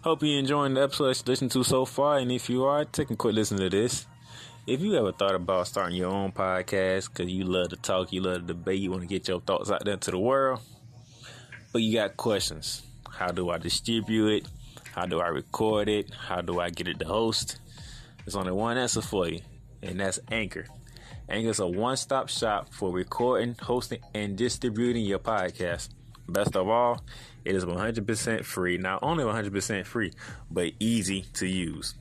Hope you're enjoying the episode that you listened to so far, and if you are, take a quick listen to this. If you ever thought about starting your own podcast because you love to talk, you love to debate, you want to get your thoughts out there to the world, but you got questions. How do I distribute it? How do I record it? How do I get it to host? There's only one answer for you, and that's Anchor. Anchor is a one-stop shop for recording, hosting, and distributing your podcast. Best of all, it is 100% free. Not only 100% free, but easy to use.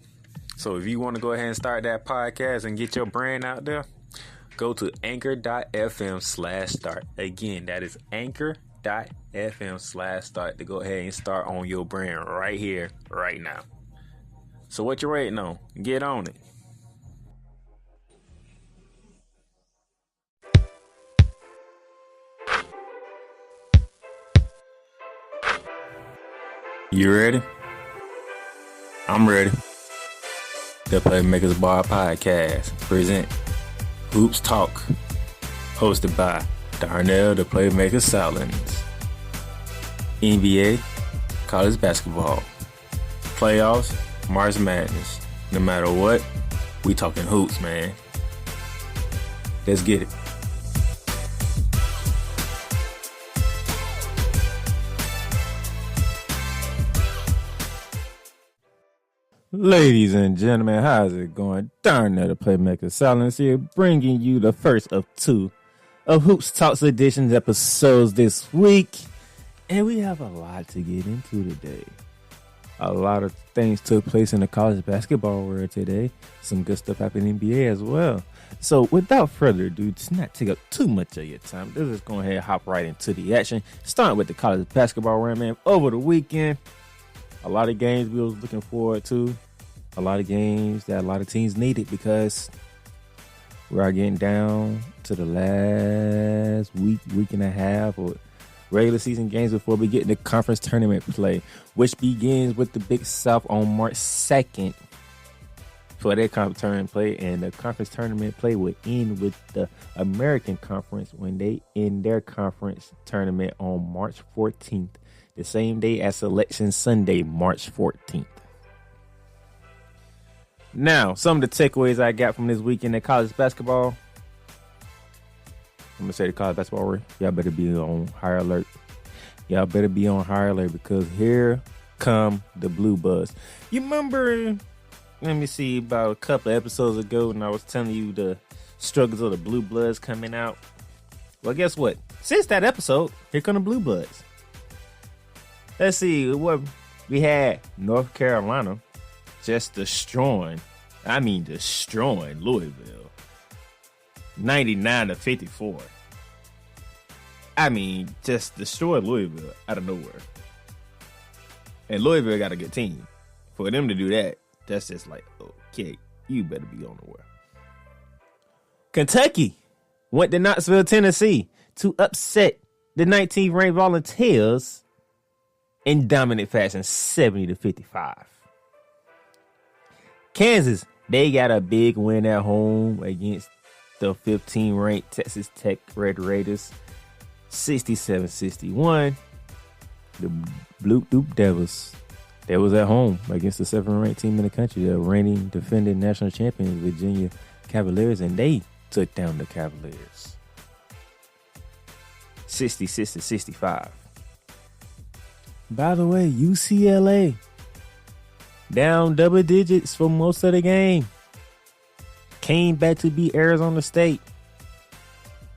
So if you want to go ahead and start that podcast and get your brand out there, go to anchor.fm/start. Again, that is anchor.fm/start to go ahead and start on your brand right here, right now. So what you waiting on? Get on it. You ready? I'm ready. The Playmakers Bar Podcast present Hoops Talk, hosted by Darnell the Playmaker Salins. NBA, college basketball, playoffs, March Madness. No matter what, we talking hoops, man. Let's get it. Ladies and gentlemen, how's it going? Darnell the Playmaker Silence here, bringing you the first of two of Hoops Talks Editions episodes this week. And we have a lot to get into today. A lot of things took place in the college basketball world today. Some good stuff happened in the NBA as well. So without further ado, to not take up too much of your time, let's just go ahead and hop right into the action. Starting with the college basketball world, man. Over the weekend, a lot of games we was looking forward to. A lot of games that a lot of teams needed because we are getting down to the last week and a half of regular season games before we get into conference tournament play, which begins with the Big South on March 2nd for their conference tournament play. And the conference tournament play will end with the American Conference when they end their conference tournament on March 14th. The same day as Selection Sunday, March 14th. Now, some of the takeaways I got from this weekend in college basketball. I'm going to say the college basketball world, y'all better be on high alert. Y'all better be on high alert because here come the Blue Bloods. You remember, let me see, about a couple of episodes ago when I was telling you the struggles of the Blue Bloods coming out? Well, guess what? Since that episode, here come the Blue Bloods. Let's see what we had. North Carolina just destroying Louisville. 99-54. Just destroyed Louisville out of nowhere. And Louisville got a good team. For them to do that, that's just like, okay, you better be on the way. Kentucky went to Knoxville, Tennessee to upset the 19th ranked Volunteers in dominant fashion, 70-55. Kansas, they got a big win at home against the 15th ranked Texas Tech Red Raiders, 67-61. The Blue Duke Devils, they was at home against the 7th ranked team in the country, the reigning defending national champions, Virginia Cavaliers, and they took down the Cavaliers, 66-65. By the way, UCLA down double digits for most of the game. Came back to beat Arizona State,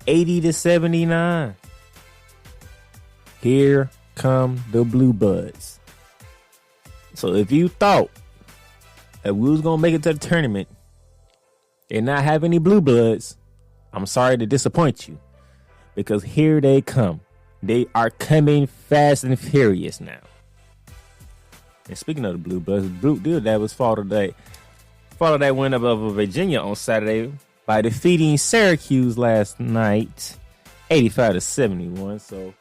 80-79. Here come the Blue Bloods. So if you thought that we was gonna make it to the tournament and not have any Blue Bloods, I'm sorry to disappoint you, because here they come. They are coming fast and furious now. And speaking of the Blue Bloods, Blue Devils followed that win over Virginia on Saturday by defeating Syracuse last night, 85-71. So,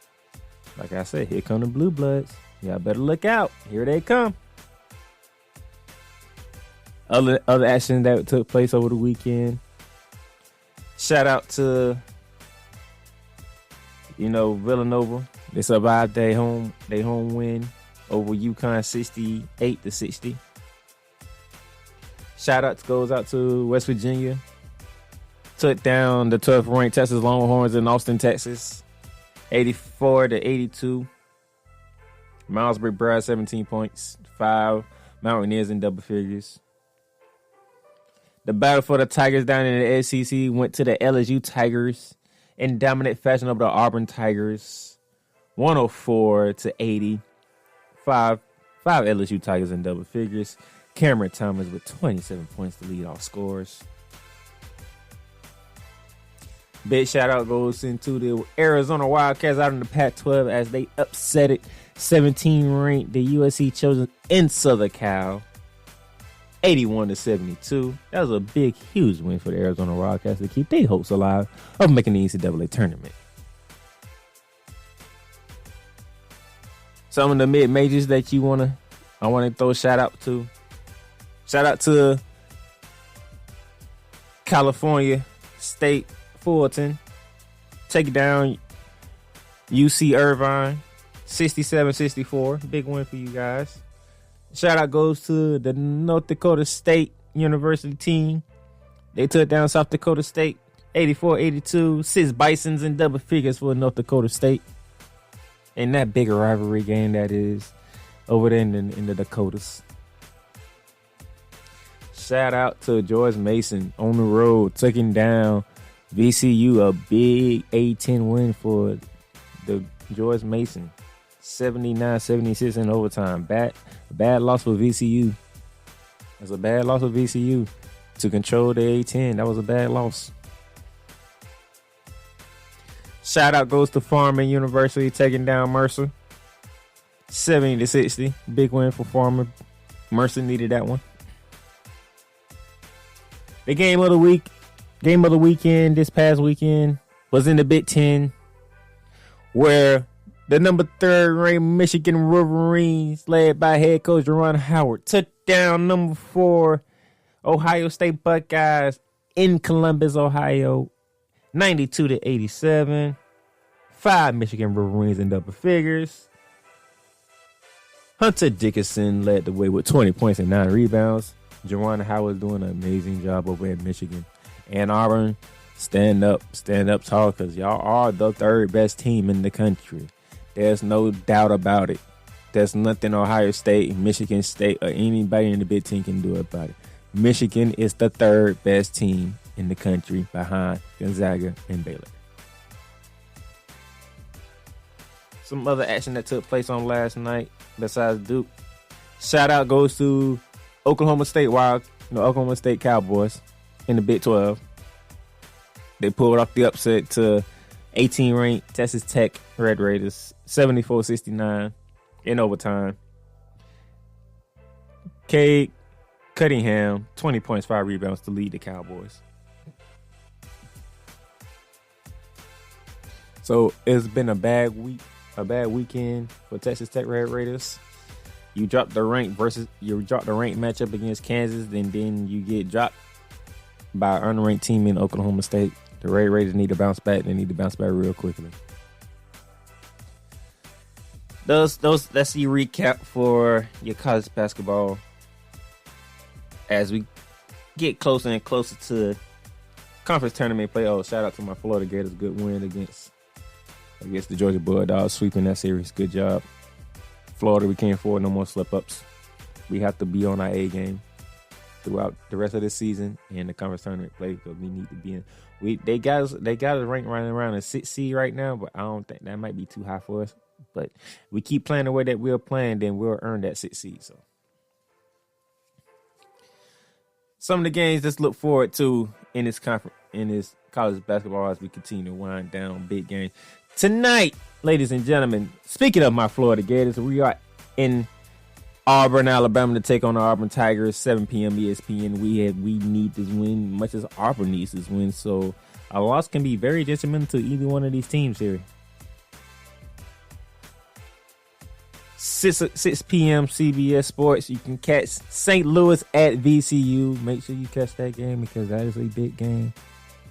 like I said, here come the Blue Bloods. Y'all better look out. Here they come. Other action that took place over the weekend. Shout out to Villanova. They survived their home win over UConn 68-60. Shout out goes out to West Virginia. Took down the 12th ranked Texas Longhorns in Austin, Texas, 84-82. Miles McBride 17 points, 5 Mountaineers in double figures. The battle for the Tigers down in the SEC went to the LSU Tigers in dominant fashion over the Auburn Tigers, 104-80. 5 LSU Tigers in double figures. Cameron Thomas with 27 points to lead all scorers. Big shout out goes into the Arizona Wildcats out in the Pac-12 as they upset it. 17 ranked the USC Chosen in Southern Cal, 81-72. That was a big, huge win for the Arizona Wildcats to keep their hopes alive of making the NCAA tournament. Some of the mid-majors that I want to throw a shout out to. Shout out to California State Fulton. Take down UC Irvine, 67-64. Big win for you guys. Shout out goes to the North Dakota State University team. They took down South Dakota State, 84-82. 6 Bisons in double figures for North Dakota State. In that bigger rivalry game that is over there in the Dakotas. Shout out to George Mason on the road, taking down VCU, a big A-10 win for the George Mason. 79-76 in overtime. Bad loss for VCU. That's a bad loss for VCU to control the A-10. That was a bad loss. Shout out goes to Furman University taking down Mercer. 70-60. Big win for Furman. Mercer needed that one. The game of the weekend this past weekend was in the Big Ten, where the number 3 ranked Michigan Wolverines, led by head coach Jerron Howard, took down number 4 Ohio State Buckeyes in Columbus, Ohio, 92-87. 5 Michigan Wolverines in double figures. Hunter Dickinson led the way with 20 points and 9 rebounds. Jerron Howard doing an amazing job over at Michigan. And Auburn, stand up tall, because y'all are the 3rd best team in the country. There's no doubt about it. There's nothing Ohio State, Michigan State, or anybody in the Big Ten can do about it. Michigan is the 3rd best team in the country behind Gonzaga and Baylor. Some other action that took place on last night besides Duke. Shout out goes to Oklahoma State Cowboys in the Big 12. They pulled off the upset to 18-ranked Texas Tech Red Raiders, 74-69 in overtime. Cade Cunningham, 20 points, 5 rebounds to lead the Cowboys. So it's been a bad weekend for Texas Tech Red Raiders. You drop the ranked matchup against Kansas, and then you get dropped by an unranked team in Oklahoma State. The Red Raiders need to bounce back. They need to bounce back real quickly. That's the recap for your college basketball as we get closer and closer to conference tournament play. Oh, shout out to my Florida Gators. Good win against the Georgia Bulldogs, sweeping that series. Good job. Florida, we can't afford no more slip-ups. We have to be on our A game throughout the rest of the season and the conference tournament play, because we need to be in. They got us ranked right around a 6 seed right now, but I don't think that might be too high for us. But we keep playing the way that we're playing, then we'll earn that 6 seed. So some of the games let's look forward to in this college basketball as we continue to wind down big games. Tonight, ladies and gentlemen, speaking of my Florida Gators, we are in Auburn, Alabama to take on the Auburn Tigers, 7 p.m. ESPN. We need this win much as Auburn needs this win. So a loss can be very detrimental to either one of these teams here. 6 p.m. CBS Sports. You can catch St. Louis at VCU. Make sure you catch that game because that is a big game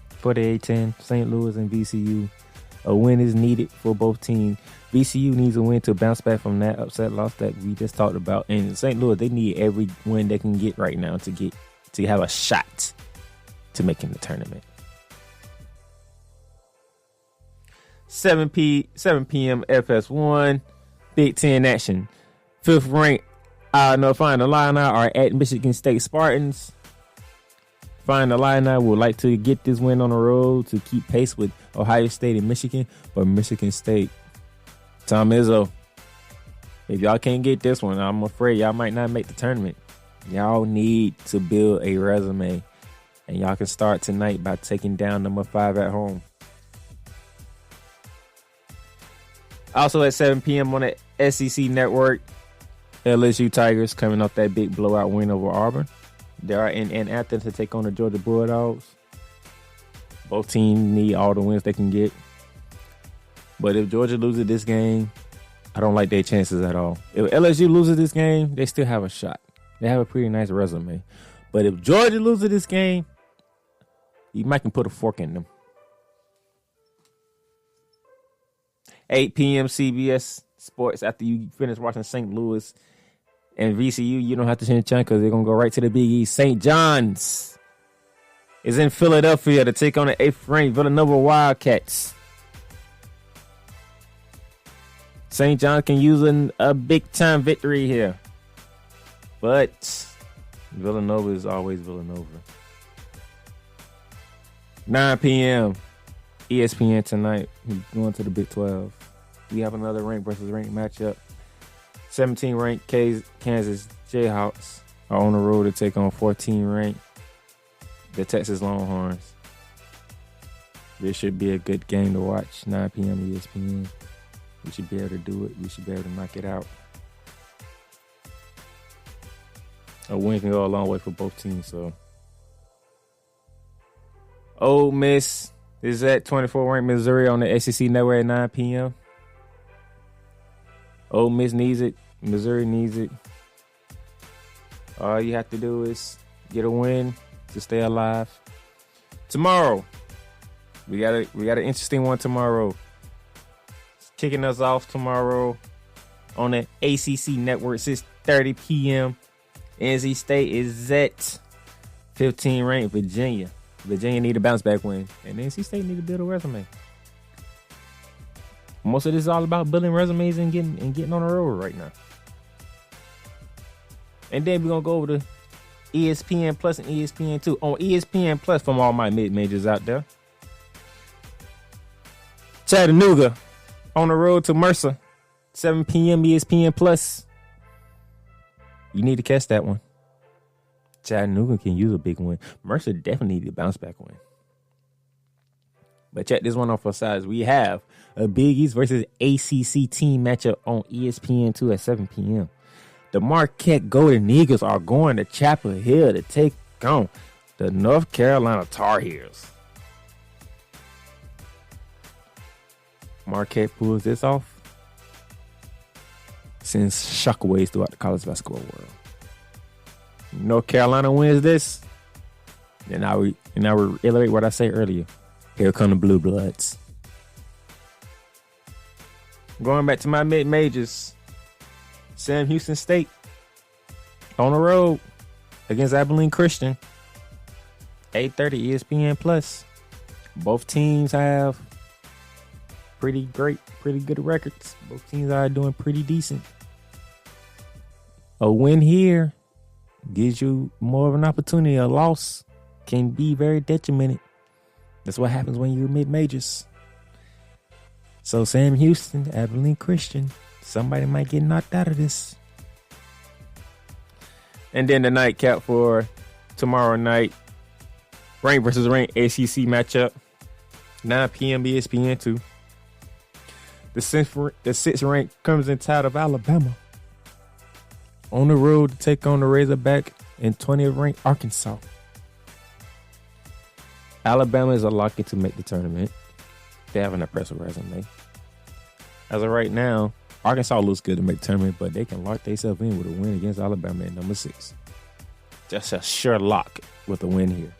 for the A-10. St. Louis and VCU. A win is needed for both teams. VCU needs a win to bounce back from that upset loss that we just talked about. And St. Louis, they need every win they can get right now to have a shot to making the tournament. 7 p.m. FS1, Big Ten action. 5th ranked North Carolina are at Michigan State Spartans. Find the Illini would like to get this win on the road to keep pace with Ohio State and Michigan, but Michigan State, Tom Izzo, if y'all can't get this one, I'm afraid y'all might not make the tournament. Y'all need to build a resume, and y'all can start tonight by taking down number 5 at home. Also at 7 p.m. on the SEC Network, LSU Tigers coming off that big blowout win over Auburn. They are in Athens to take on the Georgia Bulldogs. Both teams need all the wins they can get. But if Georgia loses this game, I don't like their chances at all. If LSU loses this game, they still have a shot. They have a pretty nice resume. But if Georgia loses this game, you might can put a fork in them. 8 p.m. CBS Sports after you finish watching St. Louis and VCU, you don't have to change the channel because they're going to go right to the Big East. St. John's is in Philadelphia to take on the 8th ranked Villanova Wildcats. St. John's can use a big-time victory here. But Villanova is always Villanova. 9 p.m. ESPN tonight. We're going to the Big 12. We have another ranked versus ranked matchup. 17 ranked Kansas Jayhawks are on the road to take on 14 ranked the Texas Longhorns. This should be a good game to watch. 9 p.m. ESPN. We should be able to do it. We should be able to knock it out. A win can go a long way for both teams. So, Ole Miss is at 24 ranked Missouri on the SEC Network at 9 p.m. Ole Miss needs it. Missouri needs it. All you have to do is get a win to stay alive. Tomorrow, we got an interesting one tomorrow. Kicking us off tomorrow on the ACC Network, 6:30 p.m. NC State is at 15 ranked Virginia. Virginia need a bounce back win, and NC State need to build a resume. Most of this is all about building resumes and getting on the road right now. And then we're gonna go over to ESPN Plus and ESPN2. On ESPN Plus, from all my mid-majors out there, Chattanooga on the road to Mercer, 7 p.m. ESPN Plus. You need to catch that one. Chattanooga can use a big win. Mercer definitely need a bounce back win. But check this one off for size. We have a Big East versus ACC team matchup on ESPN2 at 7 p.m. The Marquette Golden Eagles are going to Chapel Hill to take on the North Carolina Tar Heels. Marquette pulls this off, sends shockwaves throughout the college basketball world. North Carolina wins this, then I will reiterate what I said earlier. Here come the Blue Bloods. Going back to my mid-majors, Sam Houston State on the road against Abilene Christian, 8:30 ESPN Plus. Both teams have pretty good records. Both teams are doing pretty decent. A win here gives you more of an opportunity. A loss can be very detrimental. That's what happens when you're mid-majors. So Sam Houston, Abilene Christian, somebody might get knocked out of this. And then the nightcap for tomorrow night, ranked versus ranked ACC matchup, 9 p.m. ESPN2. The 6th ranked Crimson Tide of Alabama on the road to take on the Razorback and 20th ranked Arkansas. Alabama is a lock to make the tournament. They have an impressive resume. As of right now, Arkansas looks good to make the tournament, but they can lock themselves in with a win against Alabama at number 6. Just a sure lock with a win here.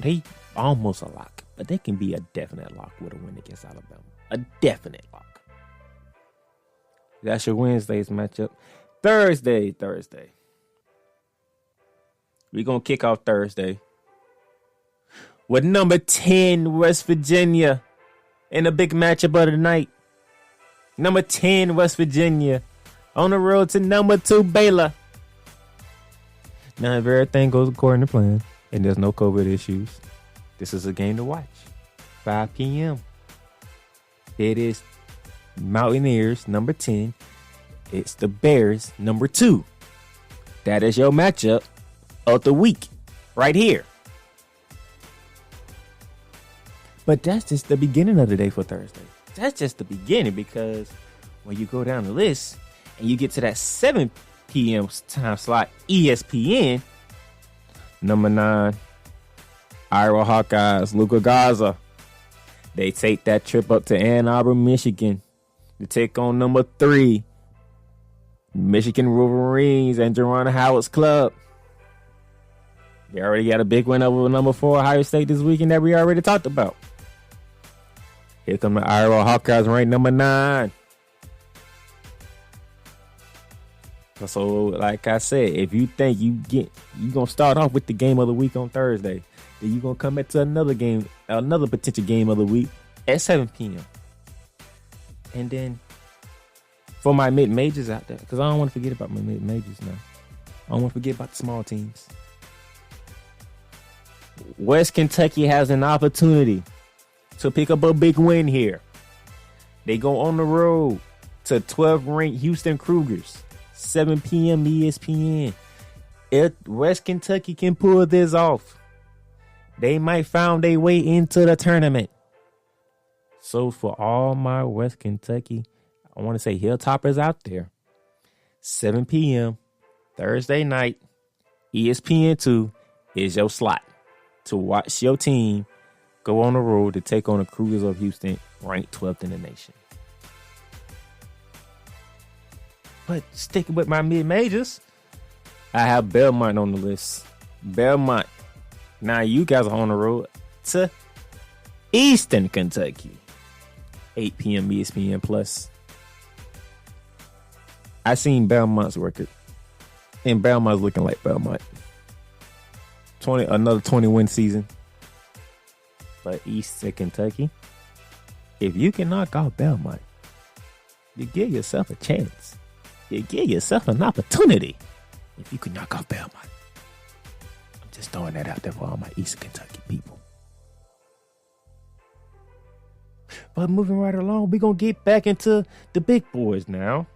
They almost a lock, but they can be a definite lock with a win against Alabama. A definite lock. That's your Wednesday's matchup. Thursday. We're going to kick off Thursday with number 10, West Virginia, in a big matchup of the night. Number 10, West Virginia, on the road to number 2, Baylor. Now, if everything goes according to plan and there's no COVID issues, this is a game to watch. 5 p.m. It is Mountaineers, number 10. It's the Bears, number 2. That is your matchup of the week right here. But that's just the beginning of the day for Thursday. That's just the beginning, because when you go down the list and you get to that 7 p.m. time slot, ESPN, number 9, Iowa Hawkeyes, Luka Garza. They take that trip up to Ann Arbor, Michigan to take on number 3, Michigan Wolverines and Jerron Howard's club. They already got a big win over number 4, Ohio State this weekend that we already talked about. Here come the Iowa Hawkeyes, ranked number 9. So, like I said, if you think you gonna start off with the game of the week on Thursday, then you gonna come back to another game, another potential game of the week at 7 p.m. And then for my mid-majors out there, because I don't want to forget about my mid-majors now. I don't want to forget about the small teams. West Kentucky has an opportunity to pick up a big win here. They go on the road to 12th-ranked Houston Cougars, 7 p.m. ESPN. If West Kentucky can pull this off, they might find their way into the tournament. So for all my West Kentucky, I want to say Hilltoppers out there, 7 p.m. Thursday night, ESPN2 is your slot to watch your team go on the road to take on the Cougars of Houston, ranked 12th in the nation. But sticking with my mid-majors, I have Belmont on the list. Belmont. Now you guys are on the road to Eastern Kentucky, 8 p.m. ESPN Plus. I seen Belmont's record, and Belmont's looking like Belmont. Another 20-win season. But Eastern Kentucky, if you can knock out Belmont, you give yourself a chance. You give yourself an opportunity if you can knock out Belmont. I'm just throwing that out there for all my Eastern Kentucky people. But moving right along, we're going to get back into the big boys now.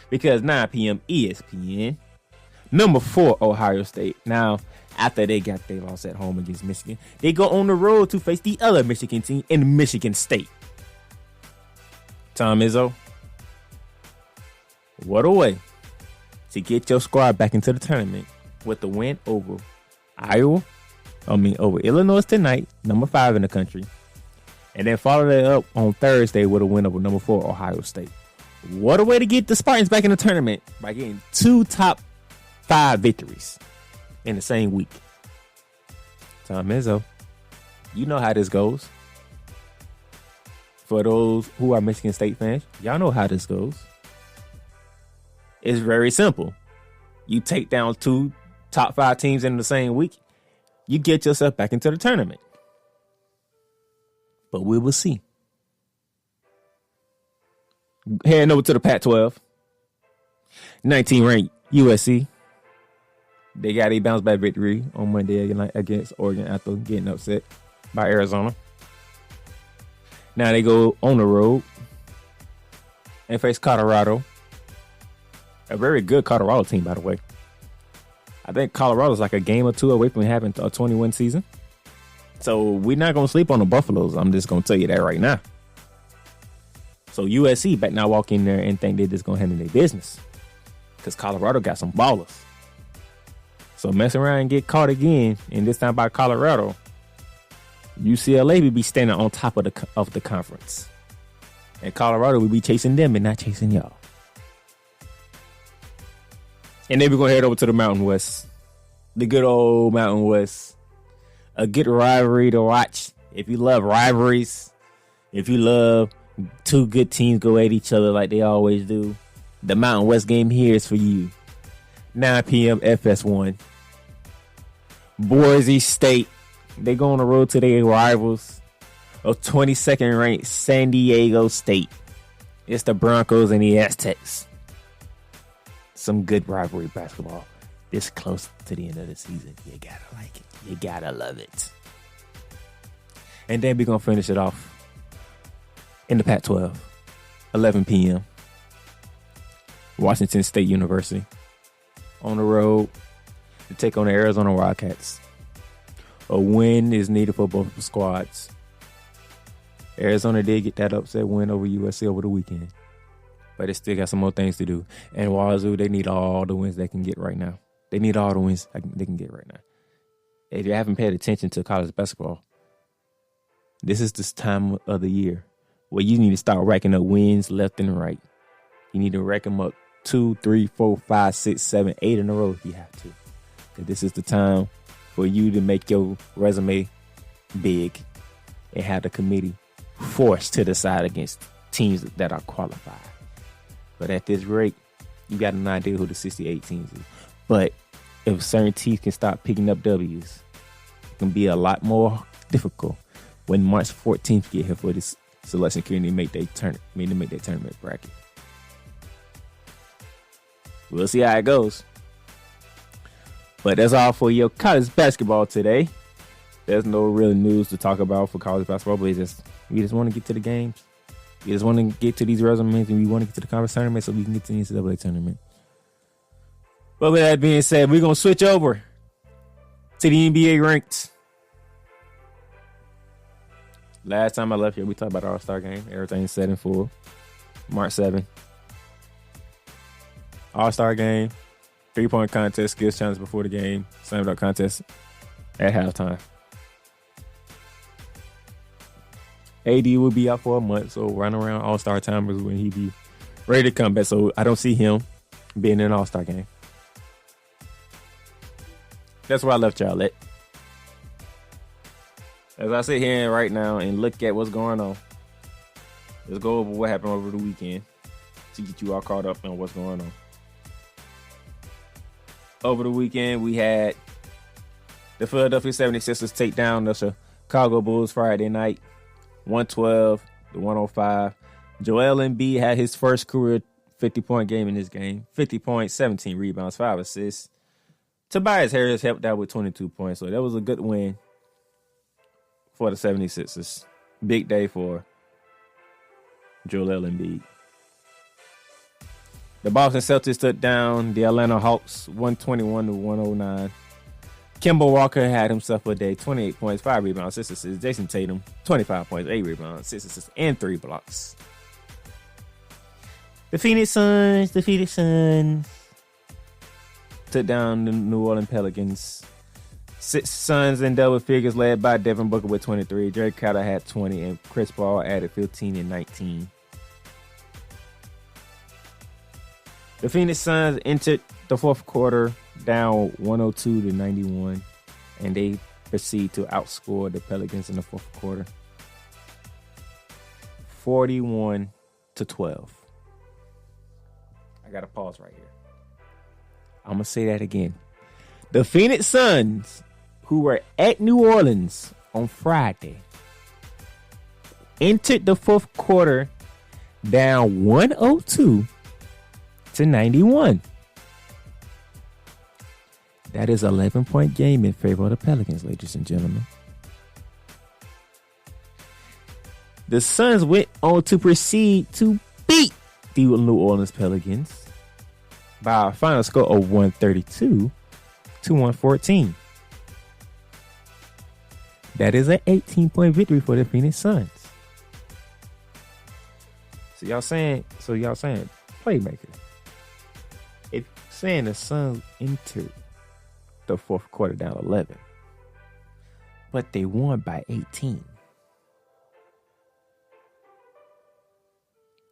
Because 9 p.m. ESPN, number 4, Ohio State. Now, after they got their loss at home against Michigan, they go on the road to face the other Michigan team in Michigan State. Tom Izzo, what a way to get your squad back into the tournament with the win over over Illinois tonight, number 5 in the country. And then follow that up on Thursday with a win over number 4, Ohio State. What a way to get the Spartans back in the tournament by getting 2 top 5 victories in the same week. Tom Izzo, you know how this goes. For those who are Michigan State fans, y'all know how this goes. It's very simple. You take down 2 top 5 teams in the same week, you get yourself back into the tournament. But we will see. Heading over to the Pac-12. 19th-ranked USC. They got a bounce-back victory on Monday against Oregon after getting upset by Arizona. Now they go on the road and face Colorado. A very good Colorado team, by the way. I think Colorado's like a game or 2 away from having a 20-win season. So we're not going to sleep on the Buffaloes. I'm just going to tell you that right now. So USC better not walk in there and think they're just going to handle their business. Because Colorado got some ballers. So mess around and get caught again, and this time by Colorado, UCLA will be standing on top of the conference. And Colorado will be chasing them and not chasing y'all. And then we're going to head over to the Mountain West. The good old Mountain West. A good rivalry to watch. If you love rivalries, if you love 2 good teams go at each other like they always do, The Mountain West game here is for you. 9 p.m. FS1. Boise State. They go on the road to their rivals of 22nd ranked San Diego State. It's the Broncos and the Aztecs. Some good rivalry basketball. This close to the end of the season. You gotta like it. You gotta love it. And then we're going to finish it off in the Pac-12. 11 p.m. Washington State University. On the road to take on the Arizona Wildcats. A win is needed for both squads. Arizona did get that upset win over USC over the weekend. But they still got some more things to do. And Wazoo, they need all the wins they can get right now. They need all the wins they can get right now. If you haven't paid attention to college basketball, this is this time of the year where you need to start racking up wins left and right. You need to rack them up 2, 3, 4, 5, 6, 7, 8 in a row if you have to. Because this is the time for you to make your resume big and have the committee forced to decide against teams that are qualified. But at this rate, you got an idea who the 68 teams is. But if certain teams can start picking up W's, it can be a lot more difficult when March 14th get here for this selection committee to make their tournament bracket. We'll see how it goes. But that's all for your college basketball today. There's no real news to talk about for college basketball, but we just want to get to the games. We just want to get to these resumes, and we want to get to the conference tournament so we can get to the NCAA tournament. But with that being said, we're going to switch over to the NBA ranked. Last time I left here, we talked about the All-Star game. Everything's set in full. March 7th. All-Star game. 3-point contest. Skills challenge before the game. Slam dunk contest at halftime. AD will be out for a month, so right around All-Star time is when he be ready to come back. So I don't see him being in an All-Star game. That's where I left y'all at. As I sit here right now and look at what's going on, let's go over what happened over the weekend to get you all caught up on what's going on. Over the weekend, we had the Philadelphia 76ers take down the Chicago Bulls Friday night, 112-105. Joel Embiid had his first career 50-point game in this game. 50 points, 17 rebounds, 5 assists. Tobias Harris helped out with 22 points, so that was a good win for the 76ers. Big day for Joel Embiid. The Boston Celtics took down the Atlanta Hawks 121-109. Kemba Walker had himself a day, 28 points, 5 rebounds, 6 assists. Jason Tatum, 25 points, 8 rebounds, 6 assists, and 3 blocks. The Phoenix Suns took down the New Orleans Pelicans. 6 Suns in double figures led by Devin Booker with 23. Drake Crowder had 20, and Chris Paul added 15 and 19. The Phoenix Suns entered the fourth quarter down 102-91, and they proceed to outscore the Pelicans in the fourth quarter 41-12. I got to pause right here. I'm going to say that again. The Phoenix Suns, who were at New Orleans on Friday, entered the fourth quarter down 102-91. That is an 11-point game in favor of the Pelicans, ladies and gentlemen. The Suns went on to proceed to beat the New Orleans Pelicans by a final score of 132-114. That is an 18-point victory for the Phoenix Suns. So y'all saying playmaker. If saying the Suns entered the fourth quarter down 11, but they won by 18.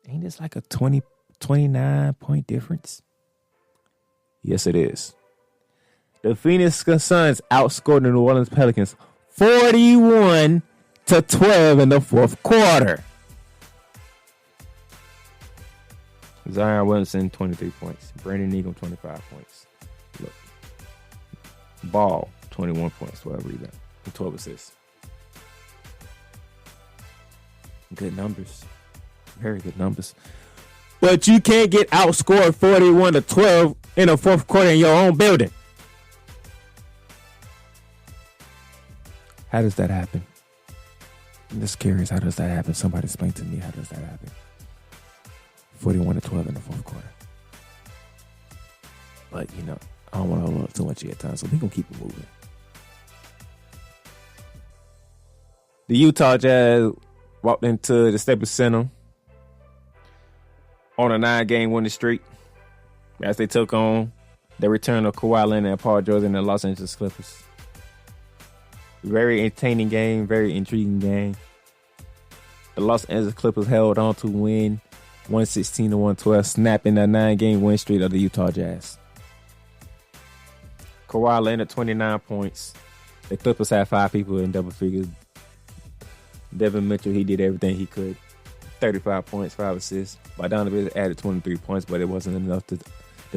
Ain't this like a 29-point difference? Yes, it is. The Phoenix Suns outscored the New Orleans Pelicans 41-12 in the fourth quarter. Zion Williamson, 23 points. Brandon Ingram, 25 points. Look. Ball, 21 points, 12 rebounds, and 12 assists. Good numbers. Very good numbers. But you can't get outscored 41-12 in the fourth quarter in your own building. How does that happen? I'm just curious, how does that happen? Somebody explain to me, how does that happen? 41-12 in the fourth quarter. But, I don't want to hold up too much yet time, so we're going to keep it moving. The Utah Jazz walked into the Staples Center on a 9-game winning streak as they took on the return of Kawhi Leonard and Paul George and the Los Angeles Clippers. Very entertaining game, very intriguing game. The Los Angeles Clippers held on to win 116-112, snapping the 9-game win streak of the Utah Jazz. Kawhi Leonard, 29 points. The Clippers had 5 people in double figures. Devin Mitchell, he did everything he could. 35 points, 5 assists. Bogdanovic added 23 points, but it wasn't enough to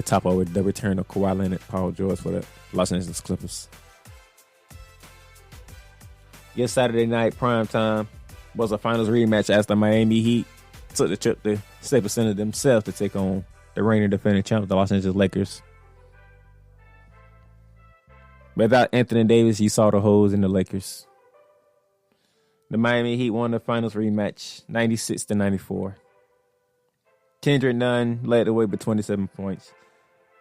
top over the return of Kawhi Leonard, Paul George for the Los Angeles Clippers. Yes, Saturday night, prime time, was a finals rematch as the Miami Heat took the trip to Staples Center themselves to take on the reigning defending champs, the Los Angeles Lakers. Without Anthony Davis, you saw the holes in the Lakers. The Miami Heat won the finals rematch, 96-94. Kendrick Nunn led the way with 27 points.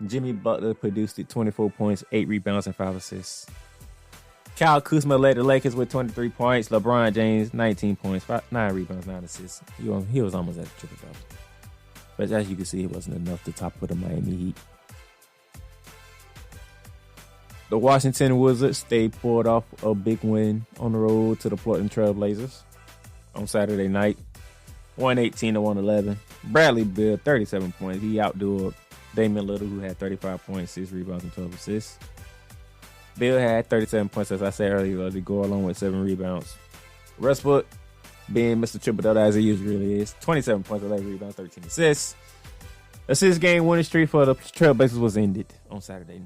Jimmy Butler produced 24 points, 8 rebounds, and 5 assists. Kyle Kuzma led the Lakers with 23 points. LeBron James, 19 points, 9 rebounds, 9 assists. He was almost at the triple-double. But as you can see, it wasn't enough to top for the Miami Heat. The Washington Wizards, they pulled off a big win on the road to the Portland Trail Blazers on Saturday night, 118-111. Bradley Beal, 37 points. He outdueled Damian Lillard, who had 35 points, 6 rebounds, and 12 assists. Bill had 37 points, as I said earlier, to go along with 7 rebounds. Westbrook, being Mr. Triple-Double as he usually is, 27 points, 11 rebounds, 13 assists. The 6-game winning streak for the Trailblazers was ended on Saturday.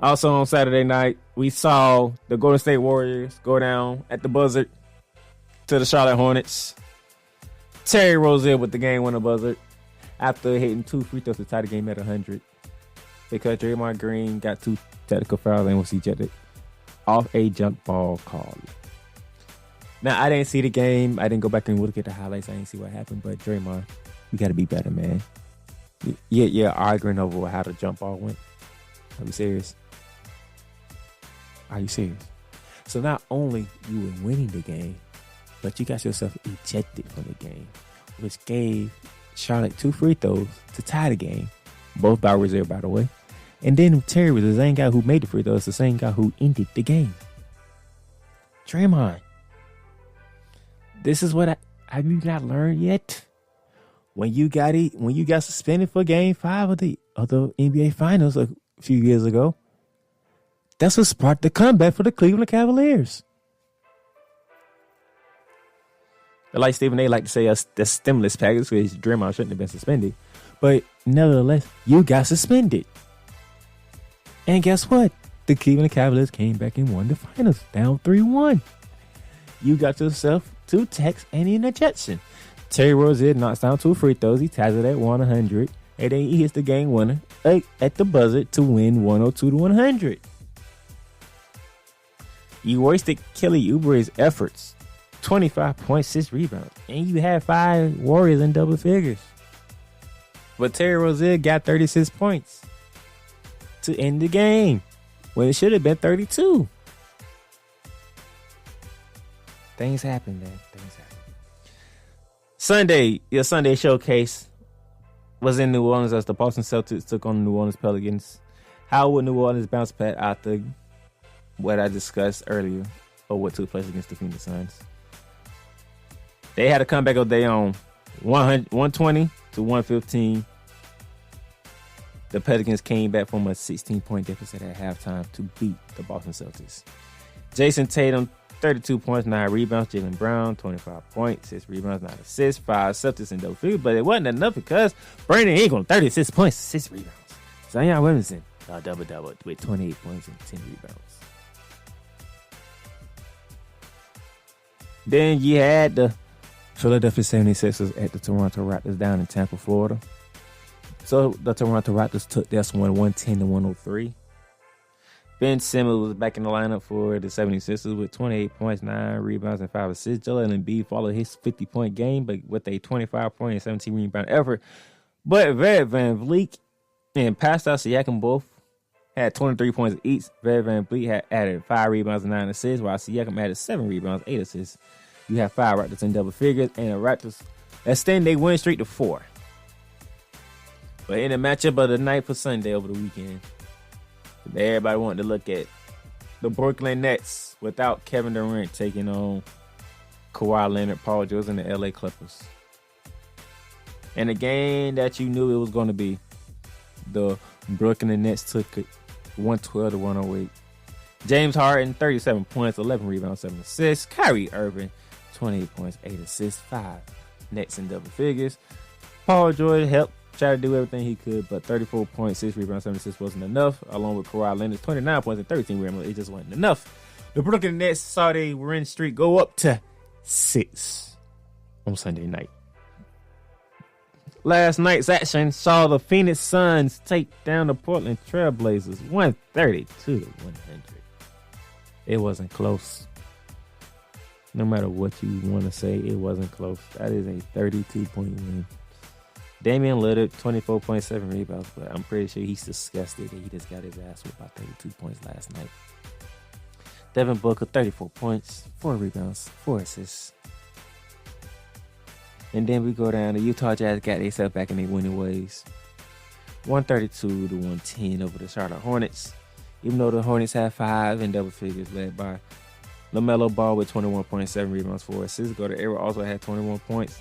Also on Saturday night, we saw the Golden State Warriors go down at the buzzer to the Charlotte Hornets. Terry Rozier with the game-winner buzzer after hitting 2 free throws to tie the game at 100. Because Draymond Green got 2 technical fouls and was ejected off a jump ball call. Now, I didn't see the game. I didn't go back and look at the highlights. I didn't see what happened. But Draymond, we got to be better, man. Yeah, arguing over how the jump ball went. Are you serious? Are you serious? So not only you were winning the game, but you got yourself ejected from the game, which gave Charlotte 2 free throws to tie the game. Both by Rozier, by the way. And then Terry was the same guy who made the free throws, the same guy who ended the game. Draymond. This is what have you not learned yet? When you got suspended for Game 5 of the NBA Finals a few years ago, that's what sparked the comeback for the Cleveland Cavaliers. Like Stephen A. like to say, the stimulus package, because Draymond shouldn't have been suspended. But nevertheless, you got suspended. And guess what? The Cleveland Cavaliers came back and won the finals, down 3-1. You got yourself 2 techs and an ejection. Terry Rozier knocks down 2 free throws. He ties it at 100. And then he hits the game winner at the buzzer to win 102-100. You wasted Kelly Oubre's efforts. 25.6 rebounds. And you had 5 Warriors in double figures. But Terry Rozier got 36 points to end the game when it should have been 32. Things happen, man. Things happen. Your Sunday showcase was in New Orleans as the Boston Celtics took on the New Orleans Pelicans. How would New Orleans bounce back after what I discussed earlier or what took place against the Phoenix Suns? They had a comeback of their own, 120-115. The Pelicans came back from a 16-point deficit at halftime to beat the Boston Celtics. Jason Tatum, 32 points, 9 rebounds. Jaylen Brown, 25 points, 6 rebounds, 9 assists, 5 Celtics in double figures. But it wasn't enough because Brandon Ingram, 36 points, 6 rebounds. Zion Williamson, double-double with 28 points and 10 rebounds. Then you had the Philadelphia 76ers at the Toronto Raptors down in Tampa, Florida. So the Toronto Raptors took this one 110-103. Ben Simmons was back in the lineup for the 76ers with 28 points, 9 rebounds, and 5 assists. Joel Embiid followed his 50-point game, but with a 25-point and 17 rebound effort. But Fred VanVleet and Pascal Siakam both had 23 points each. Fred VanVleet had added 5 rebounds and 9 assists, while Siakam added 7 rebounds, 8 assists. You have 5 Raptors in double figures, and the Raptors extend their win streak to 4. But in the matchup of the night for Sunday over the weekend, everybody wanted to look at the Brooklyn Nets without Kevin Durant taking on Kawhi Leonard, Paul George, and the LA Clippers. And a game that you knew it was going to be, the Brooklyn Nets took it 112-108. James Harden, 37 points, 11 rebounds, 7 assists. Kyrie Irving, 28 points, 8 assists, 5 Nets in double figures. Paul George helped try to do everything he could, but 34 points, 6 rebounds, 7 assists wasn't enough, along with Kawhi Leonard's 29 points and 13 rebounds. It just wasn't enough. The Brooklyn Nets saw their win streak go up to 6 on Sunday night. Last night's action saw the Phoenix Suns take down the Portland Trail Blazers 132-100. It wasn't close. No matter what you want to say, it wasn't close. That is a 32-point win. Damian Lillard, 24.7 rebounds, but I'm pretty sure he's disgusted that he just got his ass whipped by 32 points last night. Devin Booker, 34 points, 4 rebounds, 4 assists. And then we go down. The Utah Jazz got themselves back in their winning ways. 132-110 over the Charlotte Hornets. Even though the Hornets had 5 in double figures, led by LaMelo Ball with 21.7 rebounds, 4 assists. Gordon Hayward also had 21 points.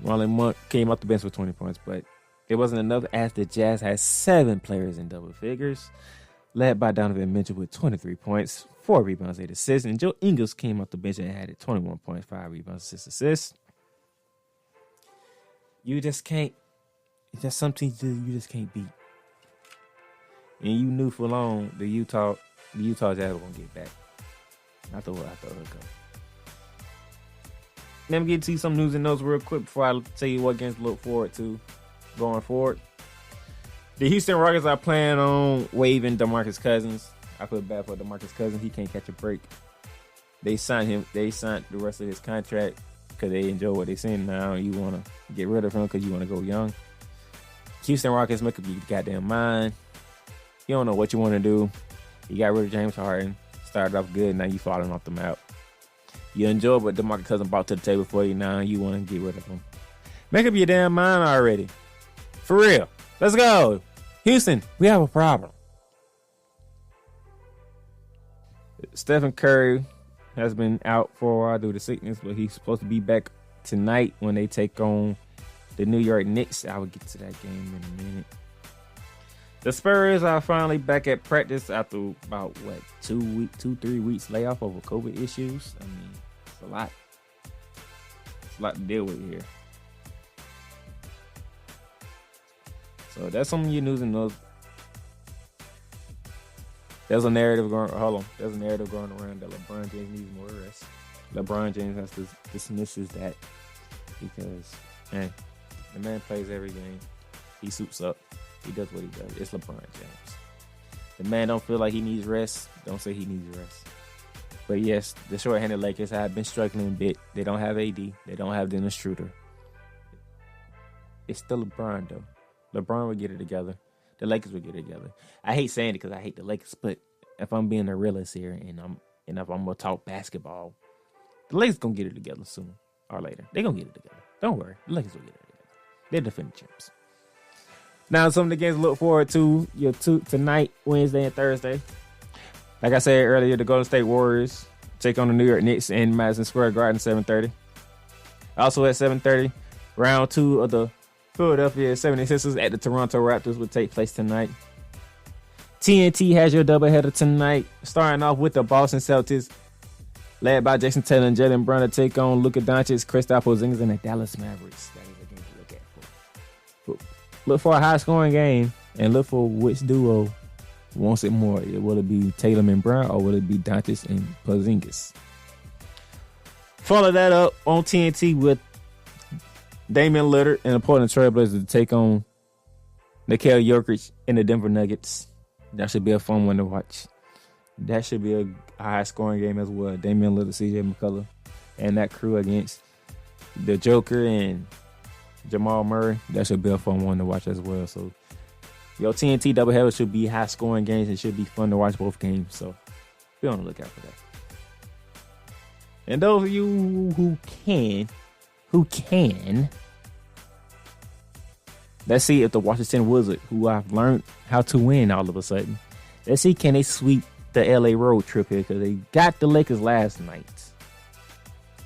Marlon Monk came off the bench with 20 points, but it wasn't enough as the Jazz had 7 players in double figures, led by Donovan Mitchell with 23 points, 4 rebounds, 8 assists. And Joe Ingles came off the bench and added 21 points, 5 rebounds, 6 assists. You just can't. It's just something you just can't beat. And you knew for long the Utah Jazz were gonna get back. I thought it would go. Let me get to you some news and notes real quick before I tell you what games to look forward to going forward. The Houston Rockets are planning on waiving DeMarcus Cousins. I feel bad for DeMarcus Cousins. He can't catch a break. They signed him. They signed the rest of his contract because they enjoy what they're seeing now. You want to get rid of him because you want to go young. Houston Rockets, make up your goddamn mind. You don't know what you want to do. You got rid of James Harden. Started off good. Now you falling off the map. You enjoy what DeMarcus Cousins brought to the table for you. Now you want to get rid of him. Make up your damn mind already. For real. Let's go. Houston, we have a problem. Stephen Curry has been out for a while due to sickness, but he's supposed to be back tonight when they take on the New York Knicks. I will get to that game in a minute. The Spurs are finally back at practice after about, 2-3 weeks layoff over COVID issues. I mean, it's a lot. It's a lot to deal with here. So that's some of your news and notes. There's a narrative going around that LeBron James needs more rest. LeBron James has to dismisses that because, man, the man plays every game. He suits up. He does what he does. It's LeBron James. The man don't feel like he needs rest. Don't say he needs rest. But yes, the short-handed Lakers have been struggling a bit. They don't have AD. They don't have Dennis Schroeder. It's still LeBron, though. LeBron will get it together. The Lakers will get it together. I hate saying it because I hate the Lakers, but if I'm being a realist here and if I'm gonna talk basketball, the Lakers gonna get it together sooner or later. They're gonna get it together. Don't worry. The Lakers will get it together. They're defending champs. Now, some of the games to look forward to tonight, Wednesday and Thursday. Like I said earlier, the Golden State Warriors take on the New York Knicks in Madison Square Garden, 7:30. Also at 7:30, round 2 of the Philadelphia 76ers at the Toronto Raptors will take place tonight. TNT has your doubleheader tonight, starting off with the Boston Celtics led by Jason Taylor and Jalen Brown to take on Luka Doncic, Kristaps Porzingis, and the Dallas Mavericks. That is a game to look at. Look for a high-scoring game and look for which duo wants it more. Will it be Taylor and Brown or will it be Doncic and Porzingis? Follow that up on TNT with Damian Lillard and the Portland Trailblazers to take on Nikola Jokic and the Denver Nuggets. That should be a fun one to watch. That should be a high-scoring game as well. Damian Lillard, CJ McCullough, and that crew against the Joker and Jamal Murray. That should be a fun one to watch as well. So, your TNT doubleheader should be high-scoring games. It should be fun to watch both games. So, be on the lookout for that. And those of you who can, let's see if the Washington Wizards, who I've learned how to win all of a sudden, let's see can they sweep the LA road trip here, because they got the Lakers last night.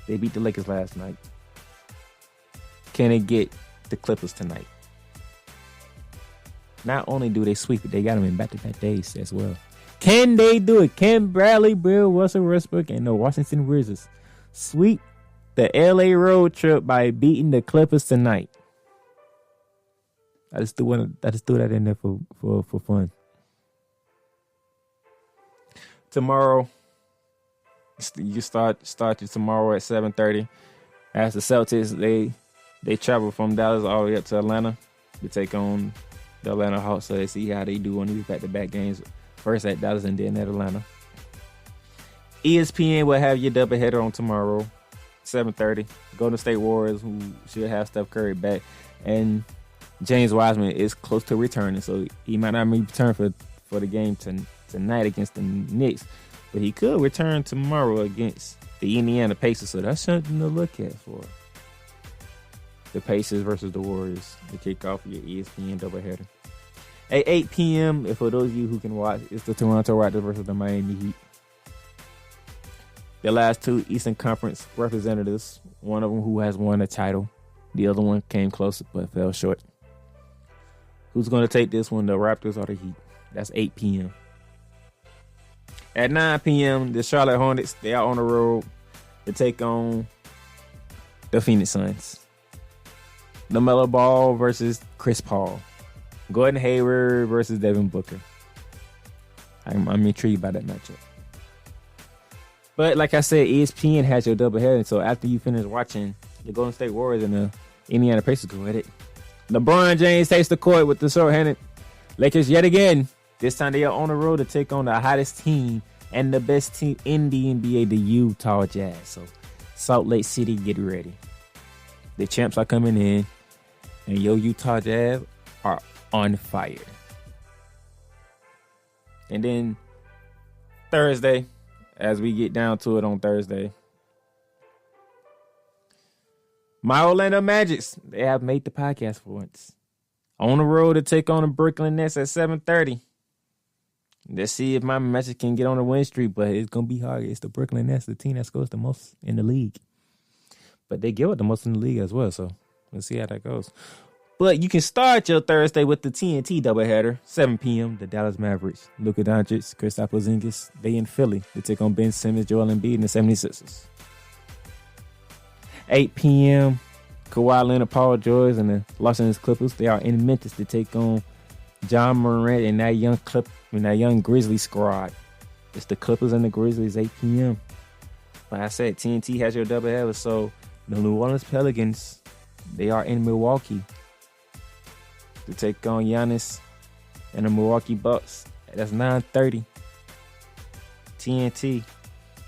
They beat the Lakers last night. Can they get the Clippers tonight? Not only do they sweep it, they got them in back-to-back days as well. Can they do it? Can Bradley Beal, Russell Westbrook, and the Washington Wizards sweep the LA road trip by beating the Clippers tonight? I just threw that in there for fun. Tomorrow, you start tomorrow at 7:30. As the Celtics, they travel from Dallas all the way up to Atlanta to take on the Atlanta Hawks. So they see how they do on these back-to-back games. First at Dallas and then at Atlanta. ESPN will have your doubleheader on tomorrow, 7:30. Golden State Warriors, who should have Steph Curry back, and James Wiseman is close to returning, so he might not return for the game tonight against the Knicks, but he could return tomorrow against the Indiana Pacers. So that's something to look at for the Pacers versus the Warriors to kick off your ESPN doubleheader. At 8 p.m., and for those of you who can watch, it's the Toronto Raptors versus the Miami Heat. The last two Eastern Conference representatives, one of them who has won a title, the other one came close but fell short. Who's going to take this one, the Raptors or the Heat? That's 8 p.m. At 9 p.m., the Charlotte Hornets, they are on the road to take on the Phoenix Suns. LaMelo Ball versus Chris Paul. Gordon Hayward versus Devin Booker. I'm intrigued by that matchup. But like I said, ESPN has your doubleheader. So after you finish watching the Golden State Warriors and the Indiana Pacers, go at it. LeBron James takes the court with the short-handed Lakers yet again. This time they are on the road to take on the hottest team and the best team in the NBA, the Utah Jazz. So Salt Lake City, get ready. The champs are coming in, and your Utah Jazz are on fire. And then Thursday, as we get down to it on Thursday, my Orlando Magics, they have made the podcast for once. On the road to take on the Brooklyn Nets at 7:30. Let's see if my Magic can get on the win streak, but it's going to be hard. It's the Brooklyn Nets, the team that scores the most in the league. But they give it the most in the league as well, so let's see how that goes. But you can start your Thursday with the TNT doubleheader, 7 p.m., the Dallas Mavericks. Luka Doncic, Kristaps Porzingis, they in Philly. They take on Ben Simmons, Joel Embiid, and the 76ers. 8 p.m., Kawhi Leonard, Paul George, and the Los Angeles Clippers. They are in Memphis to take on John Morant and that young Grizzlies squad. It's the Clippers and the Grizzlies, 8 p.m. Like I said, TNT has your doubleheader, so the New Orleans Pelicans, they are in Milwaukee to take on Giannis and the Milwaukee Bucks. That's 9:30. TNT.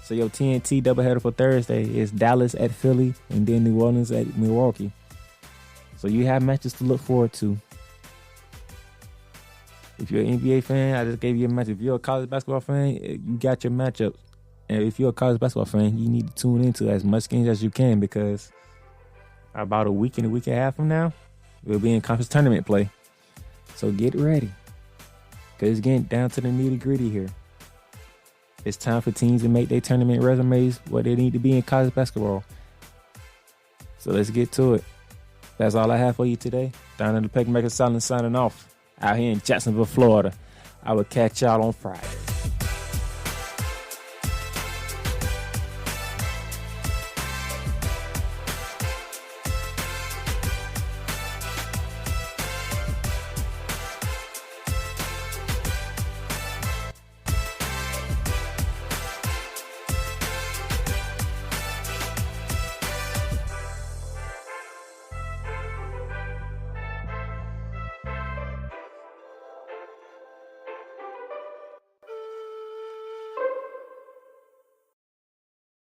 So your TNT doubleheader for Thursday is Dallas at Philly and then New Orleans at Milwaukee. So you have matches to look forward to. If you're an NBA fan, I just gave you a match. If you're a college basketball fan, you got your matchups. And if you're a college basketball fan, you need to tune into as much games as you can, because about a week and a half from now, we'll be in conference tournament play. So get ready, because it's getting down to the nitty gritty here. It's time for teams to make their tournament resumes where they need to be in college basketball. So let's get to it. That's all I have for you today. Down in the Playmaker Silence signing off out here in Jacksonville, Florida. I will catch y'all on Friday.